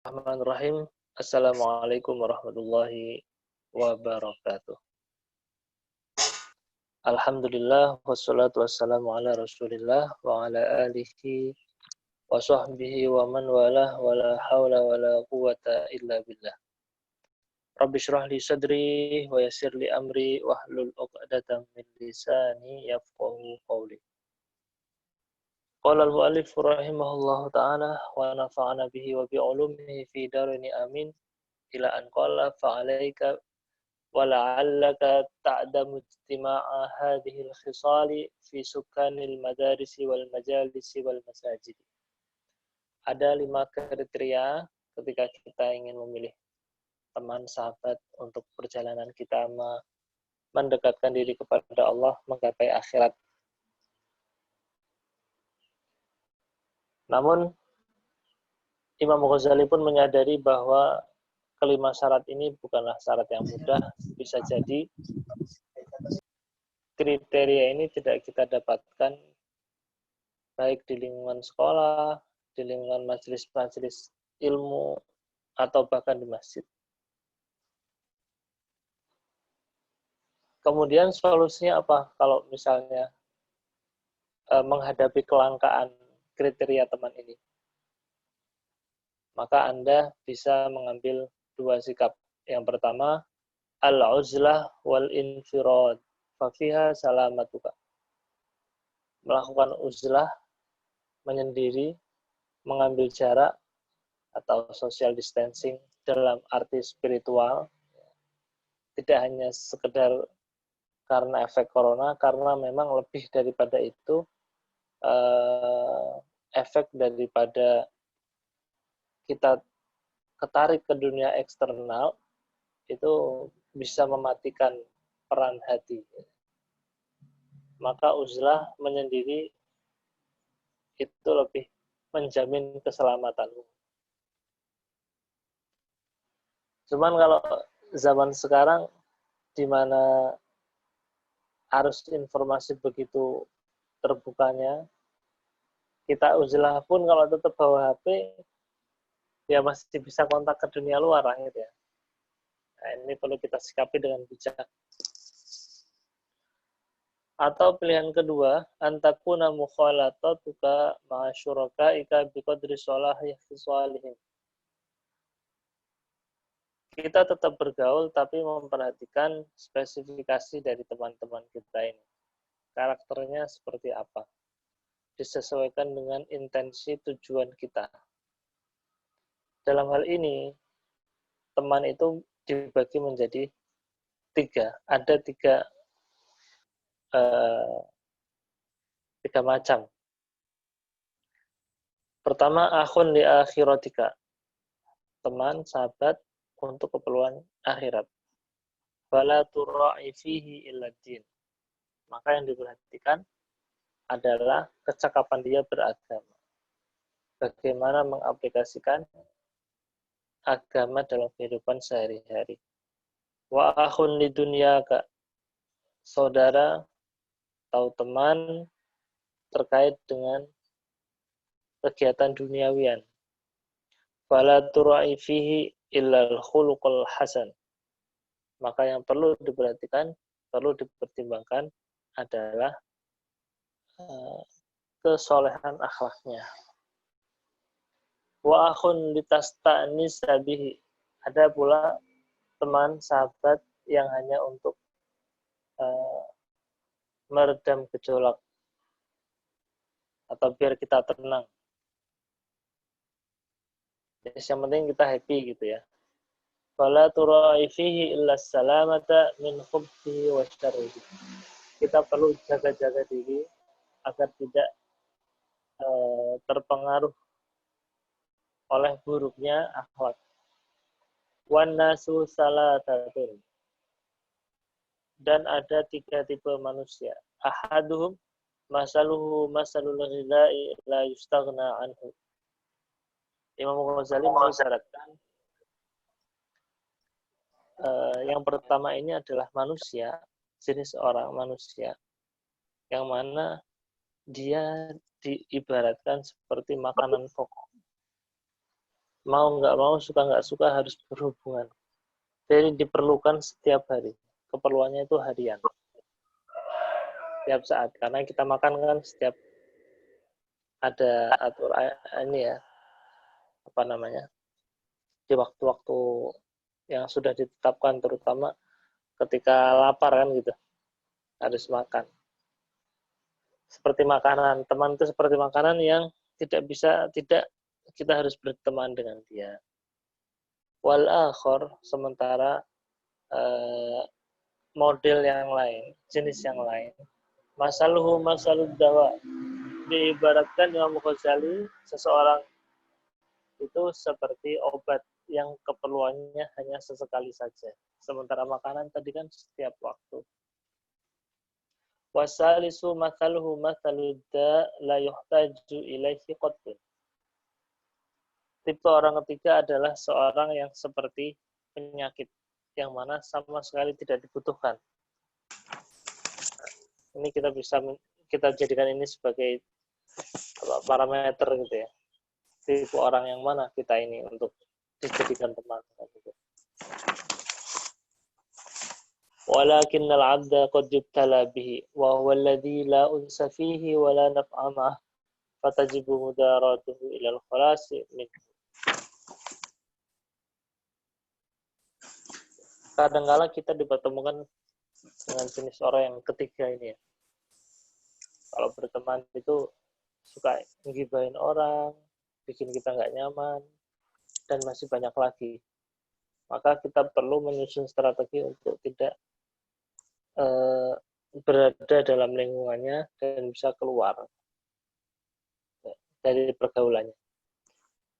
Bismillahirrahmanirrahim. Assalamualaikum warahmatullahi wabarakatuh. Alhamdulillah wassalatu wassalamu ala Rasulillah wa ala alihi wa sahbihi wa man walah wa la haula wa la quwata illa billah. Rabbi shrah li sadri wa yassir li amri wahlul 'uqdatam min lisani yafqahu qawli. Qala al-mu'allif rahimahullahu ta'ala wa nafa'ana bihi wa bi 'ulumihi fi darini amin. Ila an qala fa'alaika wa la'allaka ta'damu ijtima'a hadhihi al-khisali fi sukanil madarisi wal majalisi wal masajid. Ada 5 kriteria ketika kita ingin memilih teman sahabat untuk perjalanan kita mendekatkan diri kepada Allah, menggapai akhirat. Namun Imam Ghazali pun menyadari bahwa kelima syarat ini bukanlah syarat yang mudah. Bisa jadi kriteria ini tidak kita dapatkan baik di lingkungan sekolah, di lingkungan majelis-majelis ilmu, atau bahkan di masjid. Kemudian solusinya apa kalau misalnya menghadapi kelangkaan kriteria teman ini? Maka Anda bisa mengambil 2 sikap. Yang pertama, al-uzlah wal infirad, fafiha salamatuka. Melakukan uzlah, menyendiri, mengambil jarak, atau social distancing dalam arti spiritual. Tidak hanya sekedar karena efek corona, karena memang lebih daripada itu, efek daripada kita ketarik ke dunia eksternal itu bisa mematikan peran hati. Maka uzlah, menyendiri itu lebih menjamin keselamatanmu. Cuman kalau zaman sekarang di mana arus informasi begitu terbukanya, kita uzlah pun kalau tetap bawa HP, ya masih bisa kontak ke dunia luar akhirnya. Nah, ini perlu kita sikapi dengan bijak. Atau pilihan kedua, antakuna mukhalatatuka ma'asyurakaika biqadri salahi fisalihim. Kita tetap bergaul tapi memperhatikan spesifikasi dari teman-teman kita ini. Karakternya seperti apa? Disesuaikan dengan intensi tujuan kita. Dalam hal ini, teman itu dibagi menjadi 3. Ada 3 macam. Pertama, akhun li akhiratika. Teman, sahabat untuk keperluan akhirat. Fala tura'i fihi illa din. Maka yang diperhatikan adalah kecakapan dia beragama. Bagaimana mengaplikasikan agama dalam kehidupan sehari-hari. Wa akhun li dunyaka. Saudara atau teman terkait dengan kegiatan duniawian. Fala tura'i fihi illal khuluqul hasan. Maka yang perlu diperhatikan, perlu dipertimbangkan adalah kesolehan akhlaknya. Wa akhun litasta'nis bihi. Ada pula teman, sahabat yang hanya untuk meredam gejolak atau biar kita tenang. Jadi yang penting kita happy gitu ya. Fala tura'i fihi illa salamata min khubbihi wa syarrihi. Kita perlu jaga-jaga diri agar tidak terpengaruh oleh buruknya akhlak. Wan nasu salatatun. Dan ada 3 tipe manusia. Ahaduhum masaluhu masalul ghidai la yustaghna anhu. Imam Ghazali mengisyaratkan yang pertama ini adalah manusia, jenis orang manusia yang mana dia diibaratkan seperti makanan pokok. Mau nggak mau, suka nggak suka harus berhubungan. Jadi diperlukan setiap hari. Keperluannya itu harian. Setiap saat. Karena kita makan kan setiap ada aturan ini ya, apa namanya, di waktu-waktu yang sudah ditetapkan, terutama ketika lapar kan gitu, harus makan. Seperti makanan, teman itu seperti makanan yang tidak kita harus berteman dengan dia. Wal akhor, sementara model yang lain, jenis yang lain. Masaluhu masalud dawa. Diibaratkan Imam Ghazali, seseorang itu seperti obat yang keperluannya hanya sesekali saja. Sementara makanan tadi kan setiap waktu. Wasalisu mathaluhu mathaludda la yuhtaju ilaihi qattun. Tipe orang ketiga adalah seorang yang seperti penyakit, yang mana sama sekali tidak dibutuhkan. Ini kita jadikan ini sebagai parameter gitu ya. Tipe orang yang mana kita ini untuk dijadikan teman. Walakinnal 'abda qad yubtala bihi wa huwa alladhi la unsa fihi wa la naf'a ma'ah fatajibu mudaratuhu ila al-khalasi minhu. Kadang-kala kita dipertemukan dengan jenis orang yang ketiga ini ya. Kalau berteman itu suka ngibahin orang, bikin kita nggak nyaman, dan masih banyak lagi. Maka kita perlu menyusun strategi untuk tidak berada dalam lingkungannya dan bisa keluar dari pergaulannya.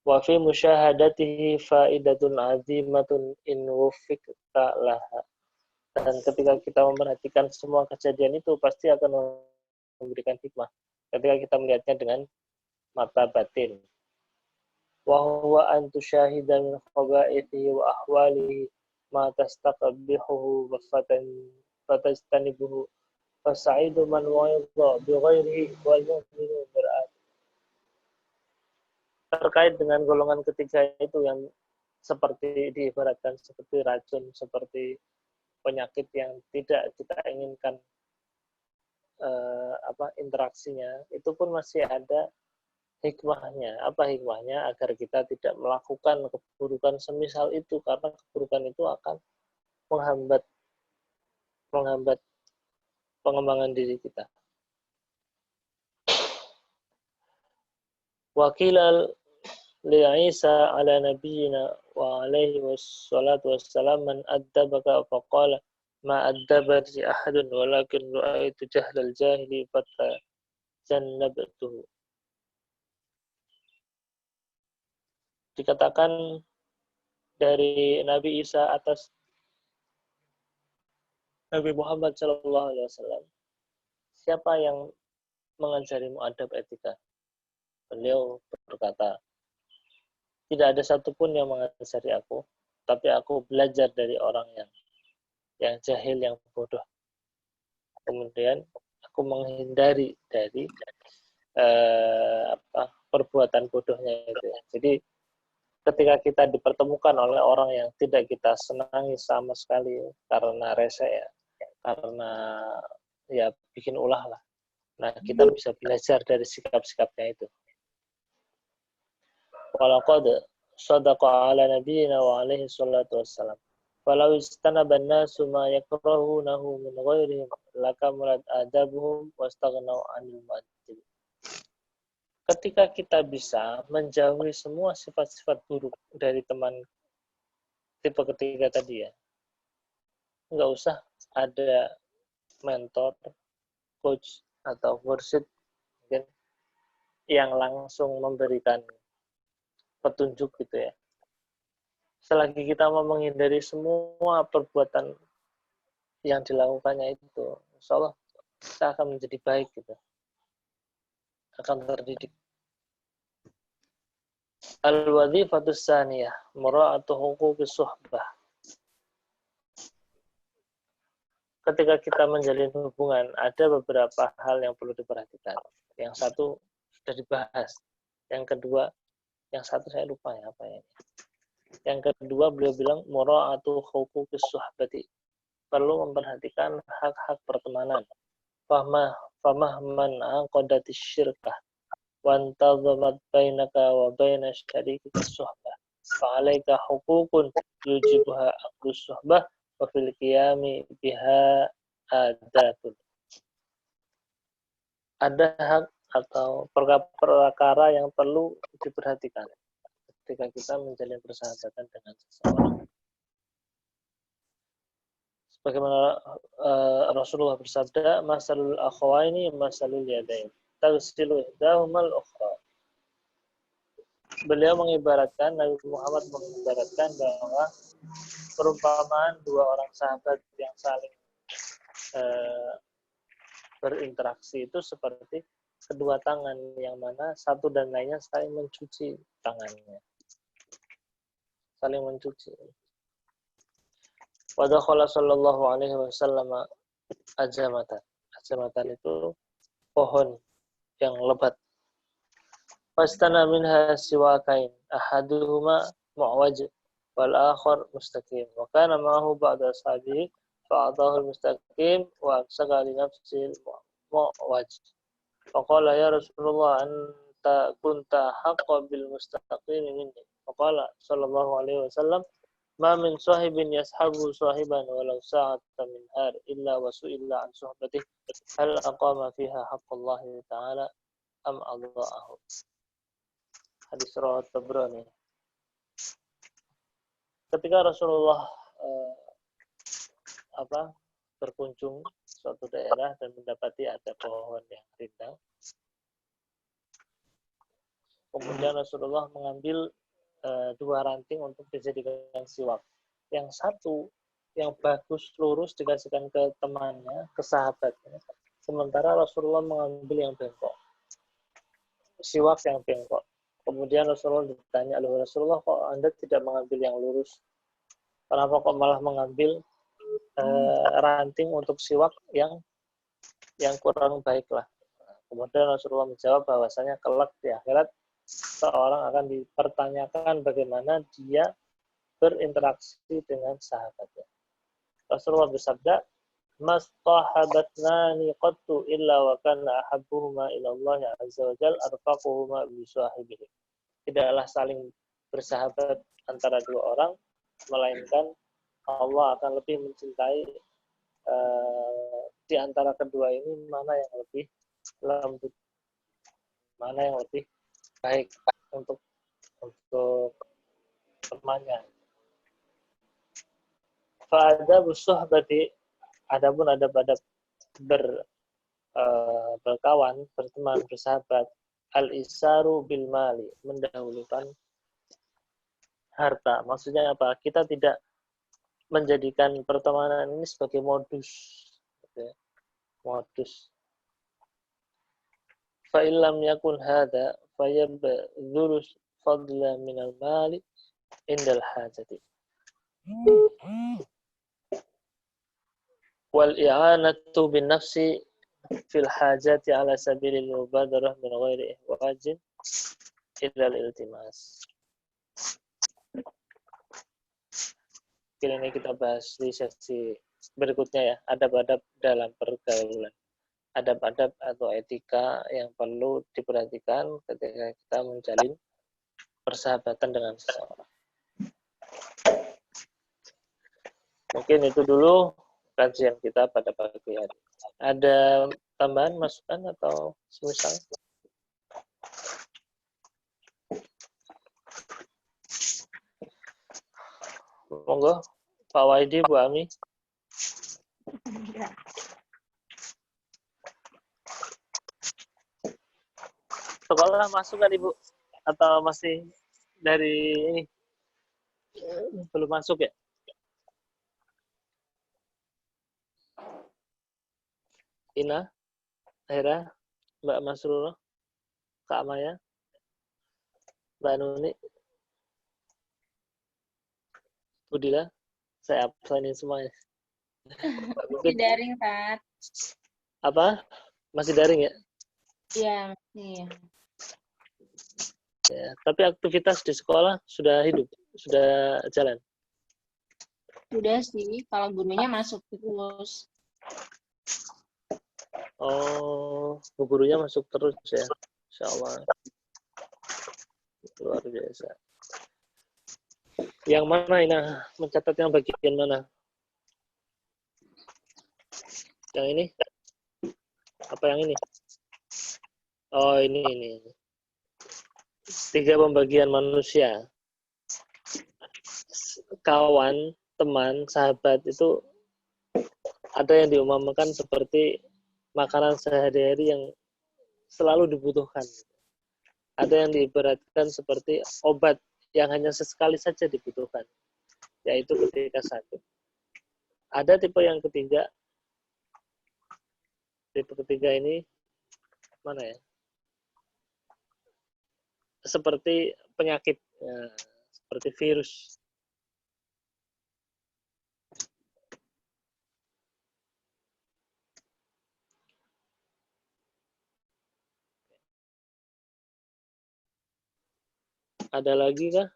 Wa fi musyahadatihi faidatun azimatun in wufiqta laha. Dan ketika kita memperhatikan semua kejadian itu pasti akan memberikan hikmah ketika kita melihatnya dengan mata batin. Wa huwa an tusyahida min khaba'ithihi wa ahwalihi ma tastaqbihuhu wa fatastanibuhu fasa'idu man wa'idha bi ghairihi wal mu'minu ber'ad. Terkait dengan golongan ketiga itu yang seperti diibaratkan seperti racun, seperti penyakit yang tidak kita inginkan interaksinya, itu pun masih ada hikmahnya. Apa hikmahnya? Agar kita tidak melakukan keburukan semisal itu, karena keburukan itu akan menghambat pengembangan diri kita. Wakilal li'isa ala nabiyyina wa alaihi wassalatu wassalam man addabaka faqala ma addabani ahadun walakin ra'aitu jahlal jahili fatajannabtuhu. Dikatakan dari Nabi Isa atas Nabi Muhammad SAW, siapa yang mengajarimu adab etika? Beliau berkata, tidak ada satupun yang mengajari aku, tapi aku belajar dari orang yang jahil, yang bodoh. Kemudian aku menghindari dari perbuatan bodohnya itu. Jadi ketika kita dipertemukan oleh orang yang tidak kita senangi sama sekali karena rese ya, karena ya bikin ulah lah. Nah, kita bisa belajar dari sikap-sikapnya itu. Walaqad sadaqa ala nabiyyina wa alaihi salatu wassalam. Falau istanaba an-nasu ma yakrahunahu min ghairihim lakamulat adabuhum wastaghnau 'anil mu'addib. Ketika kita bisa menjauhi semua sifat-sifat buruk dari teman tipe ketiga tadi ya, nggak usah ada mentor, coach, atau mursyid mungkin yang langsung memberikan petunjuk gitu ya. Selagi kita mau menghindari semua perbuatan yang dilakukannya itu, insya Allah kita akan menjadi baik gitu, akan terdidik. Al-wadhifatus tsaniyah mura'atu huquqis suhbah. Ketika kita menjalin hubungan, ada beberapa hal yang perlu diperhatikan. Yang satu sudah dibahas. Yang kedua, Yang satu saya lupa ya apa ya. Yang kedua beliau bilang mura'atu huquqis suhbati. Perlu memperhatikan hak-hak pertemanan. Famah man aqadatis syirkah wa antazamat bainaka wa baina syarikika suhbah. Fa'alaika huququn yujibuha aqdus suhbah wa fil qiyami biha adatun. Ada hak atau perkara yang perlu diperhatikan ketika kita menjalin persahabatan dengan seseorang. Sebagaimana Rasulullah bersabda, masalul akhwaini masalul yadain, tagsilu ihdahumal ukhra. Beliau mengibaratkan, Nabi Muhammad mengibaratkan bahwa perumpamaan dua orang sahabat yang saling berinteraksi itu seperti kedua tangan yang mana satu dan lainnya saling mencuci tangannya. Saling mencuci. Wa dakhala sallallahu alaihi wasallam ajamatan. Ajamatan itu pohon yang lebat. Fastana minha siwakain. Ahaduhuma mu'waj wal akhar mustaqim. Wa kana ma'ahu ba'da ashabihi fa'adahu al-mustaqim wa amsaka li nafsihi al-mu'waj. Faqala ya Rasulullah anta kunta haqqa bil mustaqim minni. Faqala sallallahu alaihi wasallam ma min sahibin yashabu sahiban walau sa'atan min har illa wa su'ila an suhbatih hal aqama fiha haqqullah ta'ala am adha'ahu. Hadis riwayat Tabrani. Ketika Rasulullah berkunjung suatu daerah dan mendapati ada pohon yang rindang, kemudian Rasulullah mengambil dua ranting untuk dijadikan siwak. Yang satu yang bagus lurus dikasihkan ke temannya, ke sahabatnya. Sementara Rasulullah mengambil yang bengkok. Siwak yang bengkok. Kemudian Rasulullah ditanya, Rasulullah kok Anda tidak mengambil yang lurus? Kenapa kok malah mengambil ranting untuk siwak yang kurang baik lah? Kemudian Rasulullah menjawab bahwasanya kelak di akhirat seorang akan dipertanyakan bagaimana dia berinteraksi dengan sahabatnya. Rasulullah bersabda, "Mastahabatnani qattu illa wa kana ahabbuhuma ila Allah azza wa jalla arfaquhuma bi sahibihi." Tidaklah saling bersahabat antara dua orang, melainkan Allah akan lebih mencintai di antara kedua ini mana yang lebih lembut, mana yang lebih baik untuk temannya. Fa'adab suhbati, adapun adab berkawan, berteman, bersahabat, al-isaru bil mali, mendahulukan harta. Maksudnya apa? Kita tidak menjadikan pertemanan ini sebagai modus. Modus. Fa'illam yakun hadha fayabdhulu fadla minal mali indal hajati. Wal i'anatu bin nafsi fil hajati ala sabilil mubadarah min ghairi ihwajin illa al-iltimas. Ini kita bahas di sesi berikutnya ya, adab-adab dalam pergaulan. Adab-adab atau etika yang perlu diperhatikan ketika kita menjalin persahabatan dengan seseorang. Mungkin itu dulu kajian kita pada pagi hari. Ada tambahan, masukan atau semisal? Monggo, Pak Waidi, Bu Ami. Sekolah masuk kan Ibu? Atau masih dari ini? Belum masuk ya? Ina, Hera, Mbak Masrullah, Kak Maya, Mbak Nuni, Budila, saya absenin semuanya. Masih daring, Tat. Apa? Masih daring ya? Iya, masih. Ya, tapi aktivitas di sekolah sudah hidup, sudah jalan. Udah sih, kalau gurunya masuk terus. Oh, bu gurunya masuk terus ya. Insya Allah. Luar biasa. Yang mana ini? Mencatat yang bagian mana? Yang ini? Apa yang ini? Oh, ini. 3 pembagian manusia. Kawan, teman, sahabat itu ada yang diumpamakan seperti makanan sehari-hari yang selalu dibutuhkan. Ada yang diibaratkan seperti obat yang hanya sesekali saja dibutuhkan, yaitu ketika sakit. Ada tipe yang ketiga. Tipe ketiga ini mana ya? Seperti penyakit, ya, seperti virus. Ada lagi kah?